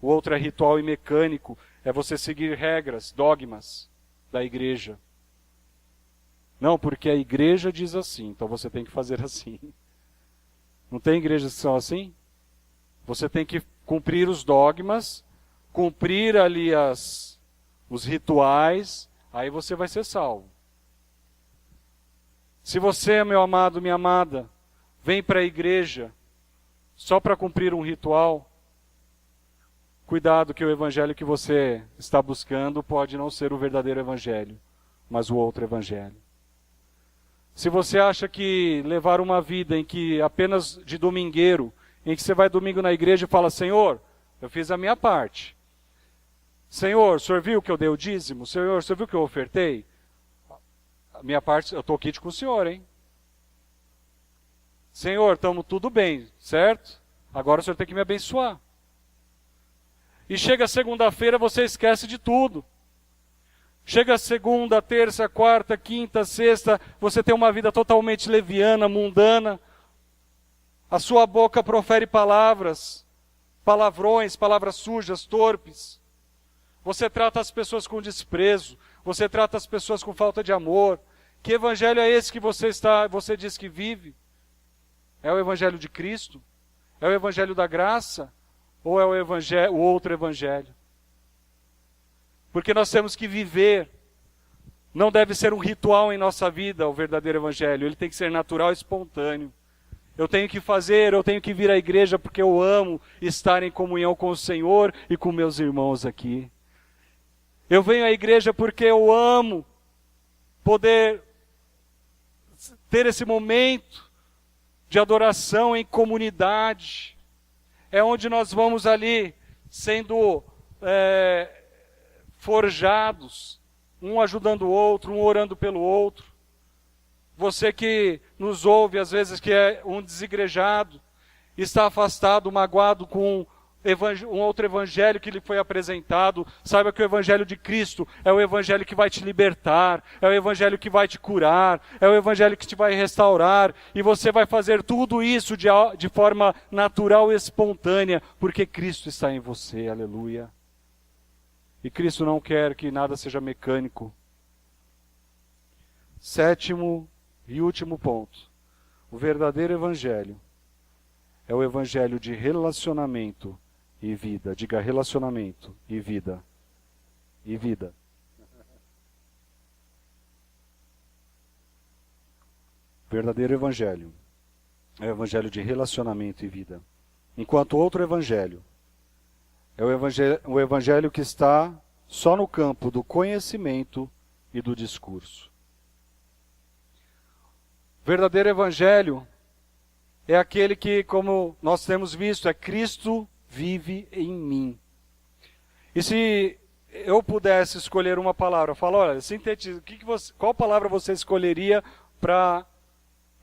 o outro é ritual e mecânico, é você seguir regras, dogmas da igreja. Não, porque a igreja diz assim, então você tem que fazer assim. Não tem igrejas que são assim? Você tem que cumprir os dogmas, cumprir ali os rituais, aí você vai ser salvo. Se você, meu amado, minha amada, vem para a igreja só para cumprir um ritual, cuidado que o evangelho que você está buscando pode não ser o verdadeiro evangelho, mas o outro evangelho. Se você acha que levar uma vida em que apenas de domingueiro, em que você vai domingo na igreja e fala, Senhor, eu fiz a minha parte. Senhor, o senhor viu que eu dei o dízimo? Senhor, o senhor viu que eu ofertei? A minha parte, eu estou aqui com o senhor, hein? Senhor, estamos tudo bem, certo? Agora o senhor tem que me abençoar. E chega segunda-feira, você esquece de tudo. Chega segunda, terça, quarta, quinta, sexta, você tem uma vida totalmente leviana, mundana. A sua boca profere palavras, palavrões, palavras sujas, torpes. Você trata as pessoas com desprezo, você trata as pessoas com falta de amor. Que evangelho é esse que você diz que vive? É o evangelho de Cristo? É o evangelho da graça? Ou é o outro evangelho? Porque nós temos que viver. Não deve ser um ritual em nossa vida o verdadeiro evangelho. Ele tem que ser natural e espontâneo. Eu tenho que fazer, eu tenho que vir à igreja porque eu amo estar em comunhão com o Senhor e com meus irmãos aqui. Eu venho à igreja porque eu amo poder ter esse momento de adoração em comunidade. É onde nós vamos ali sendo forjados, um ajudando o outro, um orando pelo outro. Você que nos ouve, às vezes, que é um desigrejado, está afastado, magoado com um outro evangelho que lhe foi apresentado, saiba que o evangelho de Cristo é o evangelho que vai te libertar, é o evangelho que vai te curar, é o evangelho que te vai restaurar, e você vai fazer tudo isso de forma natural e espontânea, porque Cristo está em você, aleluia. E Cristo não quer que nada seja mecânico. Sétimo e último ponto. O verdadeiro evangelho é o evangelho de relacionamento e vida. Diga relacionamento e vida. E vida. O verdadeiro evangelho é o evangelho de relacionamento e vida. Enquanto outro evangelho é o evangelho que está só no campo do conhecimento e do discurso. O verdadeiro evangelho é aquele que, como nós temos visto, é Cristo vive em mim. E se eu pudesse escolher uma palavra, eu falo, olha, sintetiza, qual palavra você escolheria para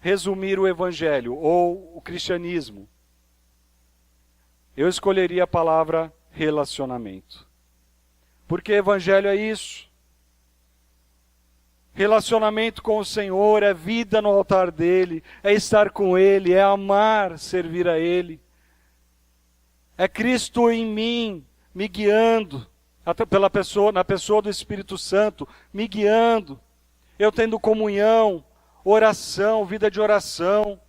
resumir o evangelho ou o cristianismo? Eu escolheria a palavra relacionamento. Porque evangelho é isso. Relacionamento com o Senhor é vida no altar dele, é estar com ele, é amar, servir a ele. É Cristo em mim, me guiando, na pessoa do Espírito Santo, me guiando. Eu tendo comunhão, oração, vida de oração.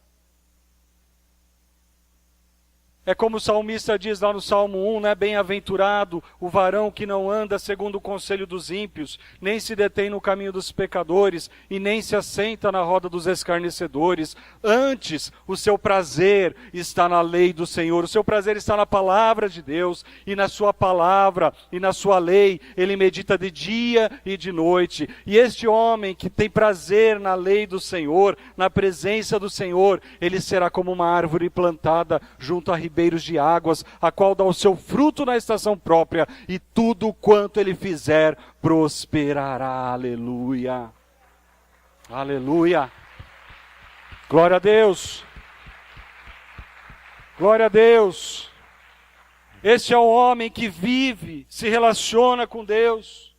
É como o salmista diz lá no Salmo 1, né? Bem-aventurado o varão que não anda segundo o conselho dos ímpios, nem se detém no caminho dos pecadores, e nem se assenta na roda dos escarnecedores. Antes, o seu prazer está na lei do Senhor, o seu prazer está na palavra de Deus, e na sua palavra, e na sua lei, ele medita de dia e de noite. E este homem que tem prazer na lei do Senhor, na presença do Senhor, ele será como uma árvore plantada junto a ribeiros de águas, a qual dá o seu fruto na estação própria, e tudo quanto ele fizer prosperará. Aleluia. Aleluia. Glória a Deus. Glória a Deus. Este é o homem que vive, se relaciona com Deus.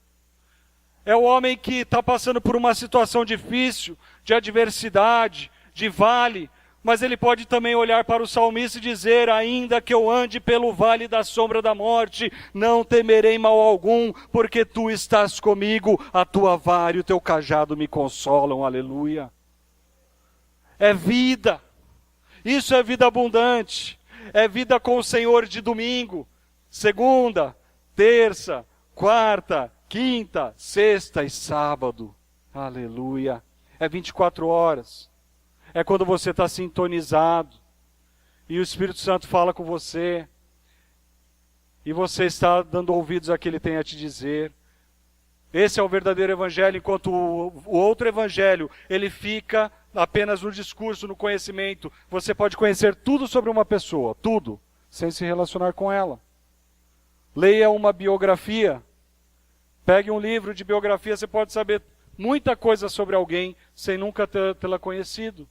É o homem que está passando por uma situação difícil, de adversidade, de vale, mas ele pode também olhar para o salmista e dizer: ainda que eu ande pelo vale da sombra da morte, não temerei mal algum, porque tu estás comigo, a tua vara e o teu cajado me consolam. Aleluia. É vida. Isso é vida abundante. É vida com o Senhor de domingo, segunda, terça, quarta, quinta, sexta e sábado. Aleluia. É 24 horas. É quando você está sintonizado e o Espírito Santo fala com você e você está dando ouvidos a que ele tem a te dizer. Esse é o verdadeiro evangelho, enquanto o outro evangelho, ele fica apenas no discurso, no conhecimento. Você pode conhecer tudo sobre uma pessoa, tudo, sem se relacionar com ela. Leia uma biografia, pegue um livro de biografia, você pode saber muita coisa sobre alguém sem nunca tê-la conhecido.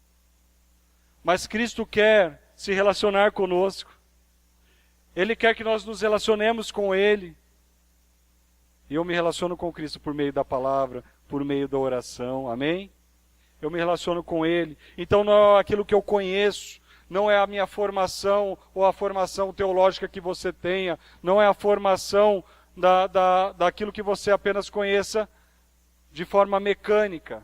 Mas Cristo quer se relacionar conosco. Ele quer que nós nos relacionemos com Ele. E eu me relaciono com Cristo por meio da palavra, por meio da oração. Amém? Eu me relaciono com Ele. Então não é aquilo que eu conheço, não é a minha formação ou a formação teológica que você tenha, não é a formação daquilo que você apenas conheça de forma mecânica.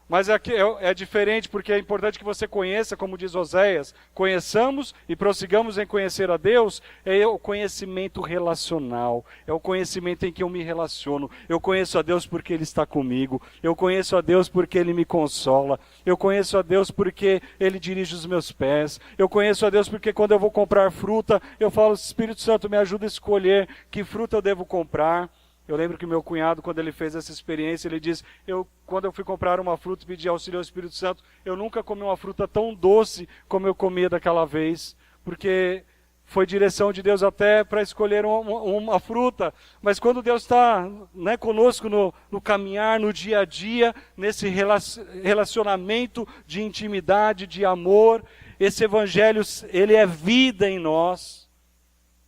Mas é diferente, porque é importante que você conheça, como diz Oséias, conheçamos e prossigamos em conhecer a Deus. É o conhecimento relacional, é o conhecimento em que eu me relaciono. Eu conheço a Deus porque Ele está comigo, eu conheço a Deus porque Ele me consola, eu conheço a Deus porque Ele dirige os meus pés, eu conheço a Deus porque quando eu vou comprar fruta, eu falo: Espírito Santo, me ajuda a escolher que fruta eu devo comprar. Eu lembro que meu cunhado, quando ele fez essa experiência, ele disse: quando eu fui comprar uma fruta e pedi auxílio ao Espírito Santo, eu nunca comi uma fruta tão doce como eu comia daquela vez, porque foi direção de Deus até para escolher uma fruta. Mas quando Deus está, né, conosco no caminhar, no dia a dia, nesse relacionamento de intimidade, de amor, esse evangelho, ele é vida em nós.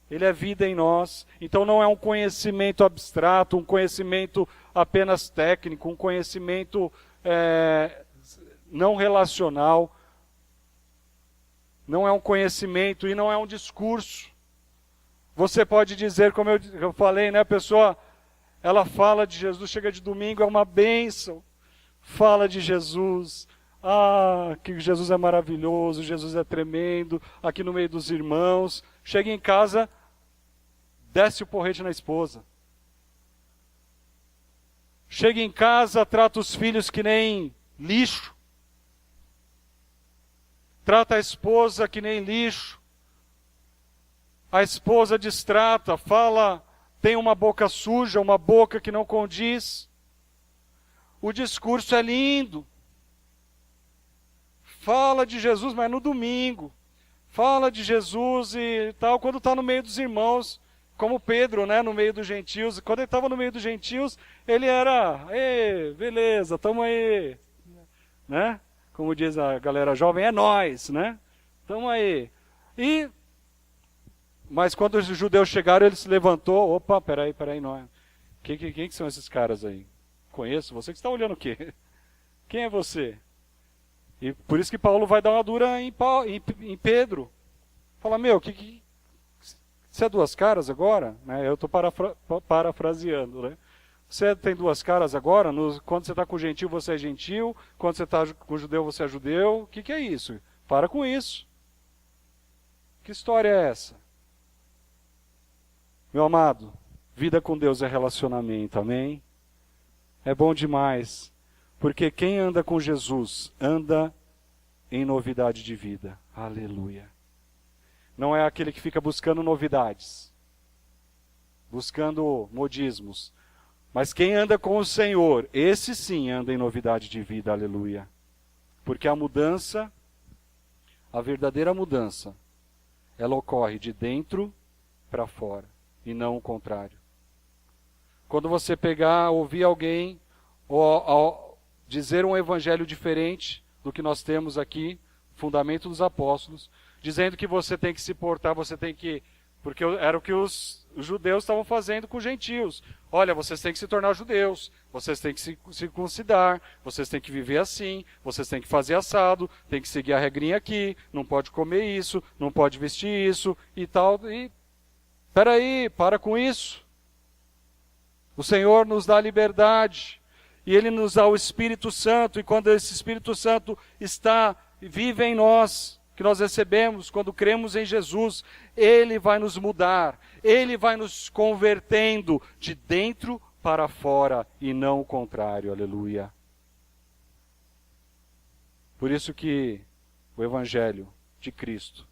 Ele é vida em nós. Então não é um conhecimento abstrato, um conhecimento apenas técnico, um conhecimento não relacional. Não é um conhecimento e não é um discurso. Você pode dizer, como eu falei, né, a pessoa, ela fala de Jesus, chega de domingo, é uma bênção. Fala de Jesus. Que Jesus é maravilhoso, Jesus é tremendo, aqui no meio dos irmãos. Chega em casa, desce o porrete na esposa. Chega em casa, trata os filhos que nem lixo. Trata a esposa que nem lixo. A esposa distrata, fala, tem uma boca suja, uma boca que não condiz. O discurso é lindo. Fala de Jesus, mas no domingo. Fala de Jesus e tal, quando está no meio dos irmãos, como Pedro, né, no meio dos gentios. Quando ele estava no meio dos gentios, ele era: beleza, estamos aí. Né? Como diz a galera jovem, é nós, né? Estamos aí. Mas quando os judeus chegaram, ele se levantou: opa, peraí, nós. Quem que são esses caras aí? Conheço, você que está olhando o quê? Quem é você? E por isso que Paulo vai dar uma dura em Pedro. Fala: você é duas caras agora? Né? Eu estou parafraseando. Né? Você tem duas caras agora? Quando você está com o gentil, você é gentil. Quando você está com o judeu, você é judeu. O que é isso? Para com isso. Que história é essa? Meu amado, vida com Deus é relacionamento, amém? É bom demais, porque quem anda com Jesus anda em novidade de vida. Aleluia. Não é aquele que fica buscando novidades, buscando modismos. Mas quem anda com o Senhor, esse sim anda em novidade de vida. Aleluia. Porque a mudança, a verdadeira mudança, ela ocorre de dentro para fora e não o contrário. Quando você ouvir alguém ou dizer um evangelho diferente do que nós temos aqui, fundamento dos apóstolos, dizendo que você tem que se portar, porque era o que os judeus estavam fazendo com os gentios. Olha, vocês têm que se tornar judeus, vocês têm que se circuncidar, vocês têm que viver assim, vocês têm que fazer assado, têm que seguir a regrinha aqui, não pode comer isso, não pode vestir isso e tal. E peraí, para com isso. O Senhor nos dá liberdade e Ele nos dá o Espírito Santo, e quando esse Espírito Santo vive em nós, que nós recebemos quando cremos em Jesus, Ele vai nos mudar, Ele vai nos convertendo de dentro para fora e não o contrário, aleluia. Por isso que o Evangelho de Cristo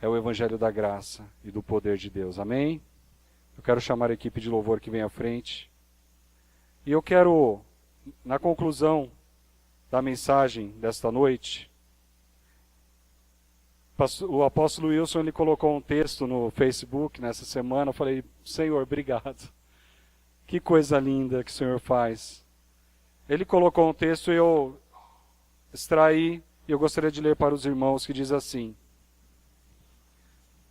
é o Evangelho da graça e do poder de Deus, amém? Eu quero chamar a equipe de louvor que vem à frente, e eu quero, na conclusão da mensagem desta noite, o apóstolo Wilson, ele colocou um texto no Facebook nessa semana. Eu falei, Senhor, obrigado. Que coisa linda que o Senhor faz. Ele colocou um texto e eu extraí, e eu gostaria de ler para os irmãos, que diz assim: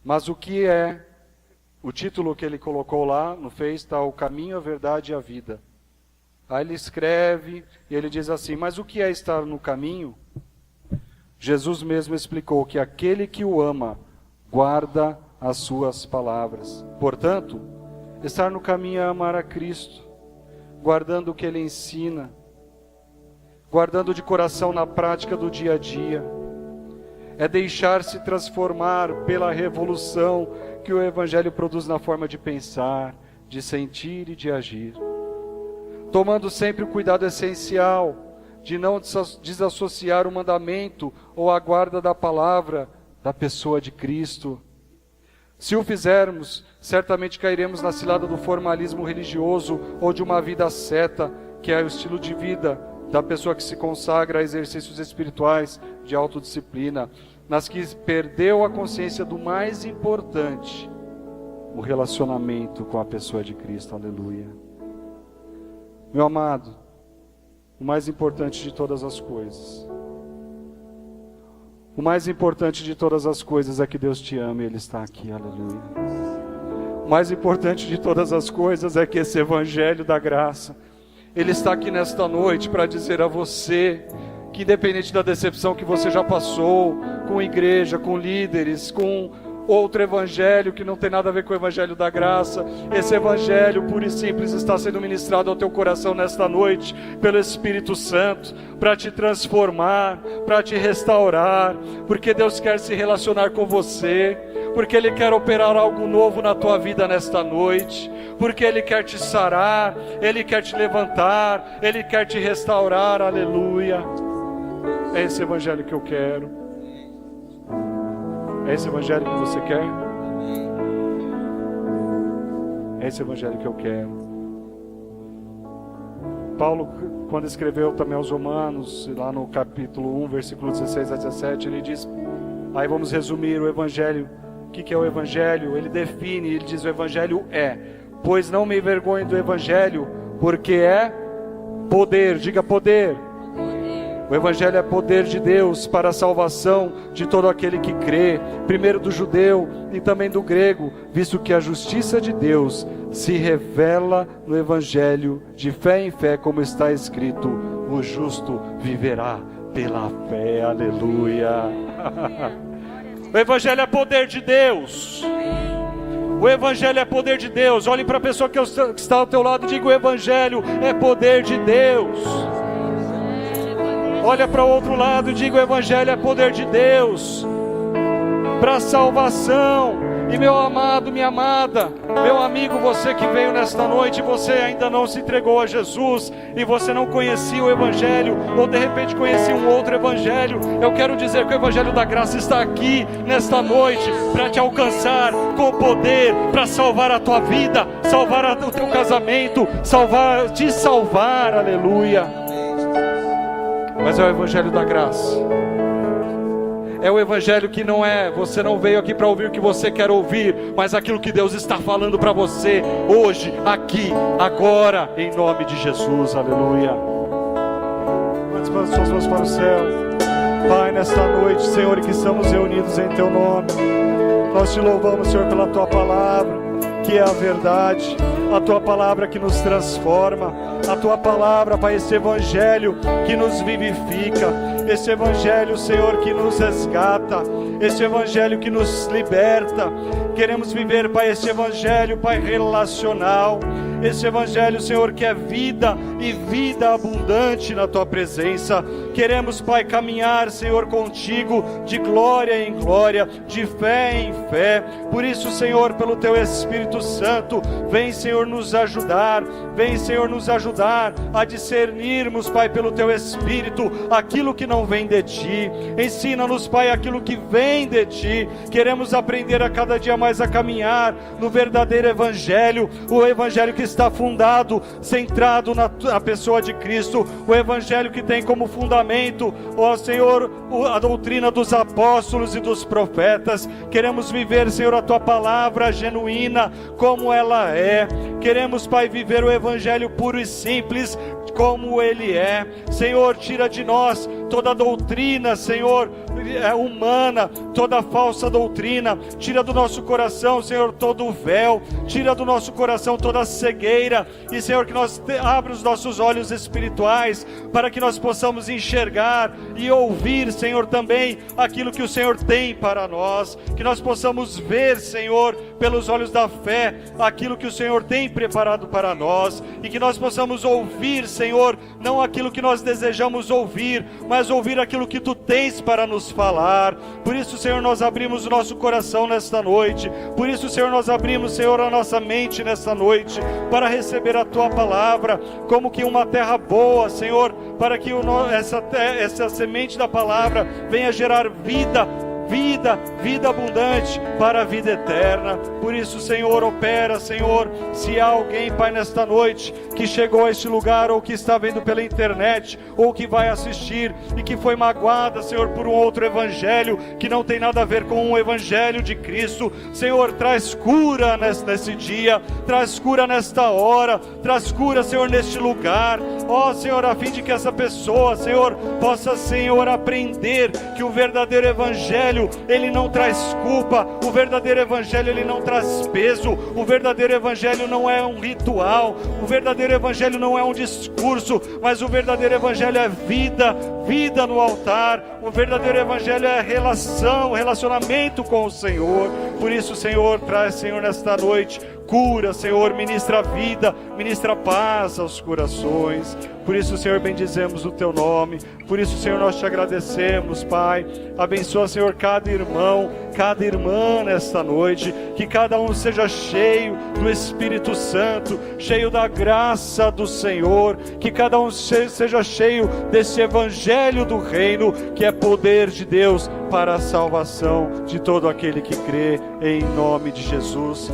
mas o que é, o título que ele colocou lá no Face está o caminho, a verdade e a vida. Aí ele escreve e ele diz assim, mas o que é estar no caminho? Jesus mesmo explicou que aquele que o ama guarda as suas palavras. Portanto, estar no caminho é amar a Cristo, guardando o que Ele ensina, guardando de coração na prática do dia a dia. É deixar-se transformar pela revolução que o Evangelho produz na forma de pensar, de sentir e de agir. Tomando sempre o cuidado essencial de não desassociar o mandamento ou a guarda da palavra da pessoa de Cristo. Se o fizermos, certamente cairemos na cilada do formalismo religioso ou de uma vida asceta, que é o estilo de vida da pessoa que se consagra a exercícios espirituais de autodisciplina, mas que perdeu a consciência do mais importante, o relacionamento com a pessoa de Cristo. Aleluia. Meu amado, o mais importante de todas as coisas. O mais importante de todas as coisas é que Deus te ama e Ele está aqui, aleluia. O mais importante de todas as coisas é que esse Evangelho da graça, Ele está aqui nesta noite para dizer a você que, independente da decepção que você já passou, com igreja, com líderes, com outro evangelho que não tem nada a ver com o evangelho da graça, esse evangelho puro e simples está sendo ministrado ao teu coração nesta noite pelo Espírito Santo, para te transformar, para te restaurar, porque Deus quer se relacionar com você, porque Ele quer operar algo novo na tua vida nesta noite, porque Ele quer te sarar, Ele quer te levantar, Ele quer te restaurar, aleluia. É esse evangelho que eu quero. É esse evangelho que você quer? É esse evangelho que eu quero. Paulo, quando escreveu também aos Romanos, lá no capítulo 1, versículo 16 a 17, ele diz, aí vamos resumir o evangelho. O que é o evangelho? Ele define, ele diz, o evangelho é, pois não me envergonho do evangelho, porque é poder, diga poder. O Evangelho é poder de Deus para a salvação de todo aquele que crê, primeiro do judeu e também do grego, visto que a justiça de Deus se revela no Evangelho de fé em fé, como está escrito, o justo viverá pela fé, aleluia. O Evangelho é poder de Deus. O Evangelho é poder de Deus. Olhe para a pessoa que está ao teu lado e diga, o Evangelho é poder de Deus. Olha para o outro lado e diga, o Evangelho é poder de Deus. para salvação. E meu amado, minha amada, meu amigo, você que veio nesta noite, você ainda não se entregou a Jesus, e você não conhecia o Evangelho, ou de repente conhecia um outro Evangelho, eu quero dizer que o Evangelho da Graça está aqui, nesta noite, para te alcançar com poder, para salvar a tua vida, salvar o teu casamento, te salvar, aleluia. Mas é o Evangelho da Graça. É o Evangelho que não é, você não veio aqui para ouvir o que você quer ouvir, mas aquilo que Deus está falando para você, hoje, aqui, agora, em nome de Jesus, aleluia. Levante suas mãos para o céu. Pai, nesta noite, Senhor, que estamos reunidos em Teu nome, nós Te louvamos, Senhor, pela Tua palavra, que é a verdade, a Tua palavra que nos transforma, a Tua palavra, Pai, esse Evangelho que nos vivifica, esse Evangelho, Senhor, que nos resgata, esse Evangelho que nos liberta. Queremos viver, Pai, esse Evangelho, Pai, relacional, esse Evangelho, Senhor, que é vida e vida abundante na Tua presença. Queremos, Pai, caminhar, Senhor, contigo de glória em glória, de fé em fé. Por isso, Senhor, pelo Teu Espírito Santo, vem, Senhor, nos ajudar, vem, Senhor, nos ajudar a discernirmos, Pai, pelo Teu Espírito, aquilo que não vem de Ti. Ensina-nos, Pai, aquilo que vem de Ti. Queremos aprender a cada dia mais a caminhar no verdadeiro Evangelho, o Evangelho que está fundado, centrado na pessoa de Cristo, o Evangelho que tem como fundamento, ó Senhor, a doutrina dos apóstolos e dos profetas. Queremos viver, Senhor, a Tua palavra genuína, como ela é. Queremos, Pai, viver o Evangelho puro e simples, como Ele é. Senhor, tira de nós toda doutrina, Senhor, humana, toda falsa doutrina. Tira do nosso coração, Senhor, todo o véu. Tira do nosso coração toda a cegueira. E, Senhor, que nós abra os nossos olhos espirituais, para que nós possamos enxergar e ouvir, Senhor, também aquilo que o Senhor tem para nós. Que nós possamos ver, Senhor, pelos olhos da fé, aquilo que o Senhor tem preparado para nós. E que nós possamos ouvir, Senhor, não aquilo que nós desejamos ouvir, mas ouvir aquilo que Tu tens para nos falar. Por isso, Senhor, nós abrimos o nosso coração nesta noite. Por isso, Senhor, nós abrimos, Senhor, a nossa mente nesta noite, para receber a Tua palavra, como que uma terra boa, Senhor, para que essa semente da palavra venha gerar vida abundante para a vida eterna. Por isso, Senhor, opera, Senhor, se há alguém, Pai, nesta noite, que chegou a este lugar, ou que está vendo pela internet, ou que vai assistir, e que foi magoada, Senhor, por um outro Evangelho, que não tem nada a ver com o Evangelho de Cristo, Senhor, traz cura nesse dia, traz cura nesta hora, traz cura, Senhor, neste lugar, ó Senhor, a fim de que essa pessoa, Senhor, possa, Senhor, aprender que o verdadeiro Evangelho, ele não traz culpa, o verdadeiro Evangelho, ele não traz peso, o verdadeiro Evangelho não é um ritual, o verdadeiro Evangelho não é um discurso, mas o verdadeiro Evangelho é vida no altar, o verdadeiro Evangelho é relacionamento com o Senhor. Por isso, Senhor, traz, Senhor, nesta noite cura, Senhor, ministra vida, ministra paz aos corações. Por isso, Senhor, bendizemos o Teu nome. Por isso, Senhor, nós Te agradecemos, Pai. Abençoa, Senhor, cada irmão, cada irmã nesta noite. Que cada um seja cheio do Espírito Santo, cheio da graça do Senhor. Que cada um seja cheio desse Evangelho do Reino, que é poder de Deus para a salvação de todo aquele que crê, em nome de Jesus.